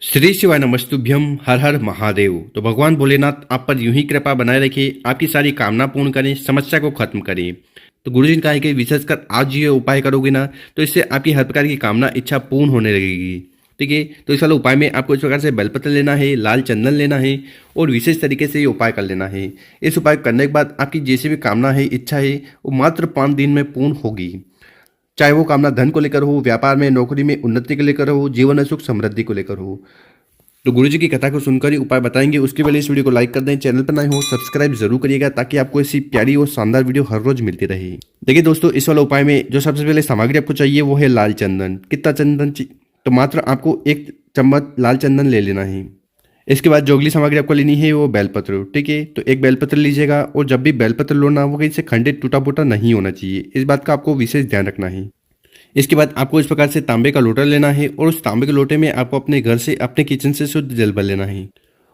श्री शिवाय नमस्तुभ्यम हर हर महादेव। तो भगवान भोलेनाथ आप पर यूं ही कृपा बनाए रखे, आपकी सारी कामना पूर्ण करें, समस्या को खत्म करें। तो गुरुजी ने कहा है कि विशेषकर आज ये उपाय करोगे ना तो इससे आपकी हर प्रकार की कामना इच्छा पूर्ण होने लगेगी। ठीक है, तो इस वाले उपाय में आपको इस प्रकार से बेलपत्र लेना है, लाल चंदन लेना है और विशेष तरीके से ये उपाय कर लेना है। इस उपाय करने के बाद आपकी जैसी भी कामना है, इच्छा है, वो मात्र 5 दिन में पूर्ण होगी। चाहे वो कामना धन को लेकर हो, व्यापार में, नौकरी में उन्नति को लेकर हो, जीवन में सुख समृद्धि को लेकर हो। तो गुरुजी की कथा को सुनकर ही उपाय बताएंगे। उसके पहले इस वीडियो को लाइक कर दें, चैनल पर नए हो सब्सक्राइब जरूर करिएगा ताकि आपको ऐसी प्यारी और शानदार वीडियो हर रोज मिलती रहे। देखिए दोस्तों, इस वाले उपाय में जो सबसे पहले सामग्री आपको चाहिए वो है लाल चंदन। कितना चंदन तो मात्र आपको 1 चम्मच लाल चंदन ले लेना है। इसके बाद जो अगली सामग्री आपको लेनी है वो बेलपत्र। ठीक है, तो एक बेलपत्र लीजिएगा और जब भी बेलपत्र लो ना वो कहीं से खंडित टूटा फूटा नहीं होना चाहिए, इस बात का आपको विशेष ध्यान रखना है। इसके बाद आपको इस प्रकार से तांबे का लोटा लेना है और उस तांबे के लोटे में आपको अपने घर से, अपने किचन से शुद्ध जल भर लेना है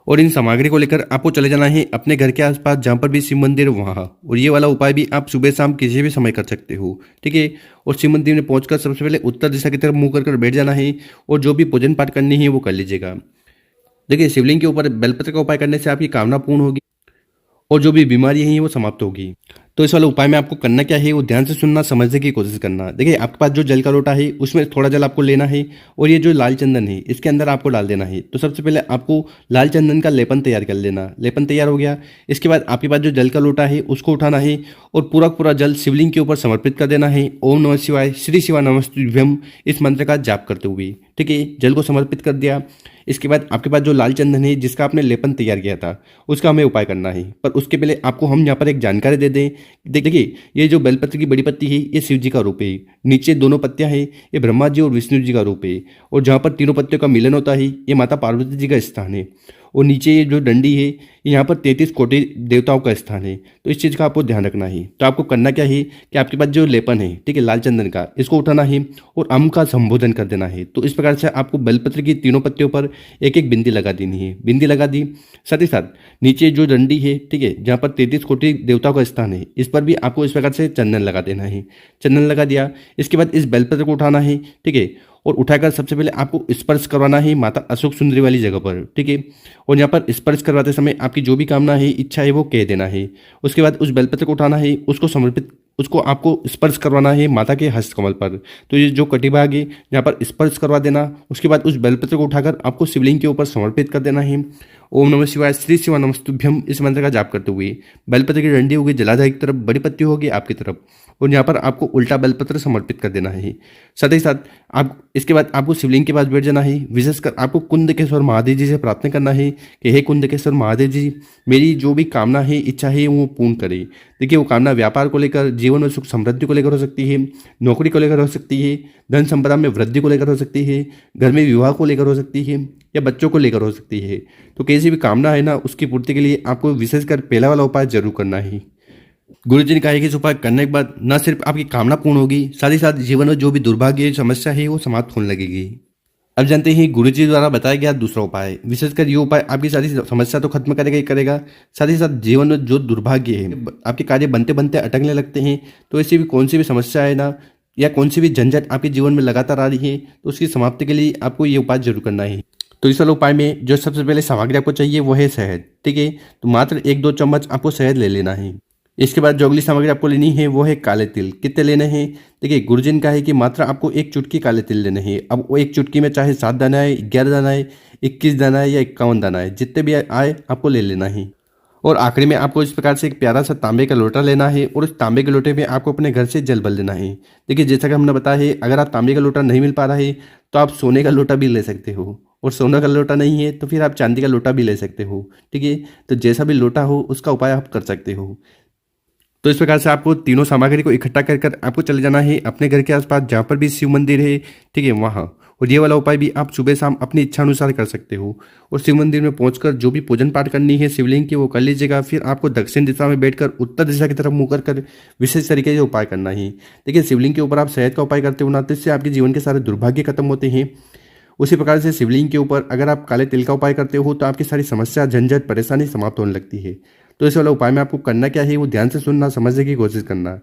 और इन सामग्री को लेकर आपको चले जाना है अपने घर के आसपास जहाँ पर भी शिव मंदिर वहाँ। और ये वाला उपाय भी आप सुबह शाम किसी भी समय कर सकते हो। ठीक है, और शिव मंदिर में पहुंचकर सबसे पहले उत्तर दिशा की तरफ मुंह कर बैठ जाना है और जो भी पूजन पाठ करनी है वो कर लीजिएगा। देखिए, शिवलिंग के ऊपर बेलपत्र का उपाय करने से आपकी कामना पूर्ण होगी और जो भी बीमारी है वो समाप्त होगी। तो इस वाले उपाय में आपको करना क्या है वो ध्यान से सुनना, समझने की कोशिश करना। देखिए, आपके पास जो जल का लोटा है उसमें थोड़ा जल आपको लेना है और ये जो लाल चंदन है इसके अंदर आपको डाल देना है। तो सबसे पहले आपको लाल चंदन का लेपन तैयार कर लेना। लेपन तैयार हो गया, इसके बाद आपके पास जो जल का लोटा है उसको उठाना है और पूरा पूरा जल शिवलिंग के ऊपर समर्पित कर देना है। ओम नमः शिवाय, श्री शिवाय नमस्तुभ्यम, इस मंत्र का जाप करते हुए। ठीक है, जल को समर्पित कर दिया। इसके बाद आपके पास जो लाल चंदन है जिसका आपने लेपन तैयार किया था उसका हमें उपाय करना है। पर उसके पहले आपको हम यहाँ पर एक जानकारी दे दें। देखिए, ये जो बेलपत्र की बड़ी पत्ती है ये शिव जी का रूप है, नीचे दोनों पत्तियां हैं ये ब्रह्मा जी और विष्णु जी का रूप है और जहाँ पर तीनों पत्तियों का मिलन होता है ये माता पार्वती जी का स्थान है और नीचे ये जो डंडी है यहाँ पर 33 कोटि देवताओं का स्थान है। तो इस चीज़ का आपको ध्यान रखना है। तो आपको करना क्या है कि आपके पास जो लेपन है, ठीक है, लाल चंदन का, इसको उठाना है और अम का संबोधन कर देना है। तो इस प्रकार से आपको बेलपत्र की तीनों पत्तियों पर एक एक बिंदी लगा देनी है। बिंदी लगा दी, साथ ही साथ नीचे जो डंडी है, ठीक है, जहाँ पर 33 कोटि देवताओं का स्थान है, इस पर भी आपको इस प्रकार से चंदन लगा देना है। चंदन लगा दिया, इसके बाद इस बेलपत्र को उठाना है, ठीक है, और उठाकर सबसे पहले आपको स्पर्श करवाना है माता अशोक सुंदरी वाली जगह पर। ठीक है, और यहाँ पर स्पर्श करवाते समय आपकी जो भी कामना है, इच्छा है वो कह देना है। उसके बाद उस बेलपत्र को उठाना है, उसको समर्पित, उसको आपको स्पर्श करवाना है माता के हस्त कमल पर। तो ये जो कटिभाग है यहाँ पर स्पर्श करवा देना। उसके बाद उस बेलपत्र को उठाकर आपको शिवलिंग के ऊपर समर्पित कर देना है। ओम नमः शिवाय, श्री शिवाय नमस्तुभ्यम, इस मंत्र का जाप करते हुए बेलपत्र की डंडी होगी जलाधार की तरफ, बड़ी पत्ती होगी आपकी तरफ और यहाँ पर आपको उल्टा बेलपत्र समर्पित कर देना है। साथ ही साथ आप इसके बाद आपको शिवलिंग के पास बैठ जाना है। विशेषकर आपको कुंदकेश्वर महादेव जी से प्रार्थना करना है कि हे कुंदकेश्वर महादेव जी, मेरी जो भी कामना है, इच्छा है वो पूर्ण करे। देखिए, वो कामना व्यापार को लेकर, जीवन में सुख समृद्धि को लेकर हो सकती है, नौकरी को लेकर हो सकती है, धन संपदा में वृद्धि को लेकर हो सकती है, घर में विवाह को लेकर हो सकती है या बच्चों को लेकर हो सकती है। तो कैसी भी कामना है ना उसकी पूर्ति के लिए आपको विशेषकर पहला वाला उपाय जरूर करना है। गुरुजी ने कहा है कि इस उपाय करने के बाद न सिर्फ आपकी कामना पूर्ण होगी, साथ ही साथ जीवन में जो भी दुर्भाग्य समस्या है वो समाप्त होने लगेगी। अब जानते हैं गुरुजी द्वारा बताया गया दूसरा उपाय। विशेषकर ये उपाय आपकी सारी समस्या तो खत्म करेगा ही करेगा, साथ ही साथ जीवन में जो दुर्भाग्य है, आपके कार्य बनते बनते अटकने लगते हैं, तो ऐसी भी कौन सी भी समस्या है ना या कौन सी भी झंझट आपके जीवन में लगातार आ रही है तो उसकी समाप्ति के लिए आपको ये उपाय जरूर करना है। तो इस वाले उपाय में जो सबसे पहले सामग्री आपको चाहिए वो है शहद। ठीक है, तो मात्र 1-2 चम्मच आपको शहद ले लेना है। इसके बाद जो अगली सामग्री आपको लेनी है वो है काले तिल। कितने लेने हैं? देखिए, गुरुजी ने कहा है कि मात्र आपको 1 चुटकी काले तिल लेने हैं। अब वो 1 चुटकी में चाहे 7 दाना है, 11 दाना है, 21 दाना है या 51 दाना है, जितने भी आए आपको ले लेना है। और आखिरी में आपको इस प्रकार से एक प्यारा सा तांबे का लोटा लेना है और उस तांबे के लोटे में आपको अपने घर से जल भर लेना है। देखिए, जैसा कि हमने बताया है, अगर आप तांबे का लोटा नहीं मिल पा रहा है तो आप सोने का लोटा भी ले सकते हो और सोने का लोटा नहीं है तो फिर आप चांदी का लोटा भी ले सकते हो। ठीक है, तो जैसा भी लोटा हो उसका उपाय आप कर सकते हो। तो इस प्रकार से आपको तीनों सामग्री को इकट्ठा कर आपको चले जाना है अपने घर के आसपास जहाँ पर भी शिव मंदिर है, ठीक है, वहाँ। और ये वाला उपाय भी आप सुबह शाम अपनी इच्छा अनुसार कर सकते हो और शिव मंदिर में पहुंचकर जो भी पूजन पाठ करनी है शिवलिंग की वो कर लीजिएगा। फिर आपको दक्षिण दिशा में बैठकर उत्तर दिशा की तरफ मुँह कर विशेष तरीके से उपाय करना है। देखिए, शिवलिंग के ऊपर आप शहद का उपाय करते हो ना तो इससे आपके जीवन के सारे दुर्भाग्य खत्म होते हैं। उसी प्रकार से शिवलिंग के ऊपर अगर आप काले तिल का उपाय करते हो तो आपकी सारी समस्या, झंझट, परेशानी समाप्त होने लगती है। तो इस वाला उपाय में आपको करना क्या है वो ध्यान से सुनना, समझने की कोशिश करना।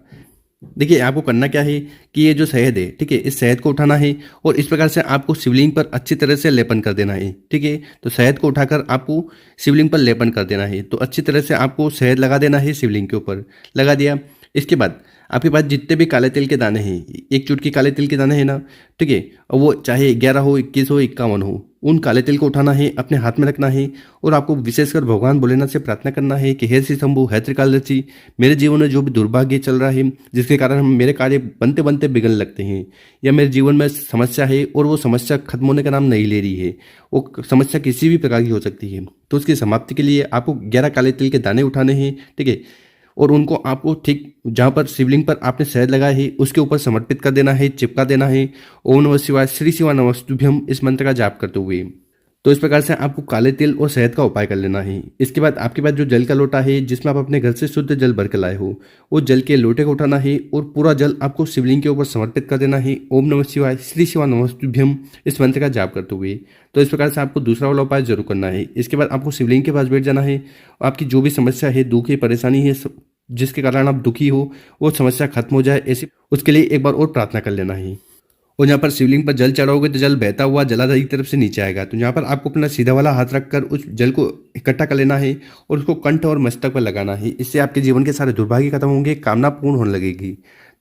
देखिए, आपको करना क्या है कि ये जो शहद है, ठीक है, इस शहद को उठाना है और इस प्रकार से आपको शिवलिंग पर अच्छी तरह से लेपन कर देना है, ठीक है। तो शहद को उठाकर आपको शिवलिंग पर लेपन कर देना है। तो अच्छी तरह से आपको शहद लगा देना है शिवलिंग के ऊपर। लगा दिया, इसके बाद आपके पास जितने भी काले तिल के दाने हैं, एक चुटकी काले तिल के दाने हैं ना, ठीक है, और वो चाहे 11 हो, 21 हो, 51 हो, उन काले तिल को उठाना है, अपने हाथ में रखना है और आपको विशेषकर भगवान भोलेनाथ से प्रार्थना करना है कि हे श्री शंभु, हे त्रिकालदर्शी, मेरे जीवन में जो भी दुर्भाग्य चल रहा है, जिसके कारण हम मेरे कार्य बनते बनते बिगड़ने लगते हैं, या मेरे जीवन में समस्या है और वो समस्या खत्म होने का नाम नहीं ले रही है, वो समस्या किसी भी प्रकार की हो सकती है, तो उसकी समाप्ति के लिए आपको 11 काले तिल के दाने उठाने हैं, ठीक है, और उनको आपको ठीक जहाँ पर शिवलिंग पर आपने शहद लगाया है उसके ऊपर समर्पित कर देना है, चिपका देना है। ओम नमः शिवाय, श्री शिवा नमस्तुभ्यम, इस मंत्र का जाप करते हुए। तो इस प्रकार से आपको काले तिल और शहद का उपाय कर लेना है। इसके बाद आपके पास जो जल का लोटा है जिसमें आप अपने घर से शुद्ध जल भर के लाए हो, वो जल के लोटे को उठाना है और पूरा जल आपको शिवलिंग के ऊपर समर्पित कर देना है। ओम नमः शिवाय, श्री शिवा नमस्तुभ्यम, इस मंत्र का जाप करते हुए। तो इस प्रकार से आपको दूसरा वाला उपाय जरूर करना है। इसके बाद आपको शिवलिंग के पास बैठ जाना है। आपकी जो भी समस्या है, दुख है, परेशानी है, जिसके कारण आप दुखी हो, वो समस्या खत्म हो जाए, ऐसी उसके लिए एक बार और प्रार्थना कर लेना है। और यहाँ पर शिवलिंग पर जल चढ़ाओगे तो जल बहता हुआ जलाधारी की तरफ से नीचे आएगा। तो यहाँ पर आपको अपना सीधा वाला हाथ रखकर उस जल को इकट्ठा कर लेना है और उसको कंठ और मस्तक पर लगाना है। इससे आपके जीवन के सारे दुर्भाग्य खत्म होंगे, कामना पूर्ण होने लगेगी।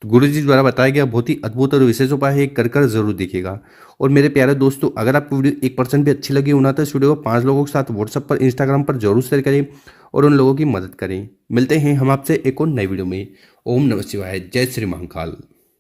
तो गुरु जी द्वारा बताया गया बहुत ही अद्भुत और विशेष उपाय है, कर कर जरूर देखिएगा। और मेरे प्यारे दोस्तों, अगर आपको वीडियो 1% भी अच्छी लगी होना तो इस वीडियो को 5 लोगों के साथ व्हाट्सएप पर, इंस्टाग्राम पर जरूर शेयर करें और उन लोगों की मदद करें। मिलते हैं हम आपसे एक और नई वीडियो में। ओम नमः शिवाय, जय श्री महाकाल।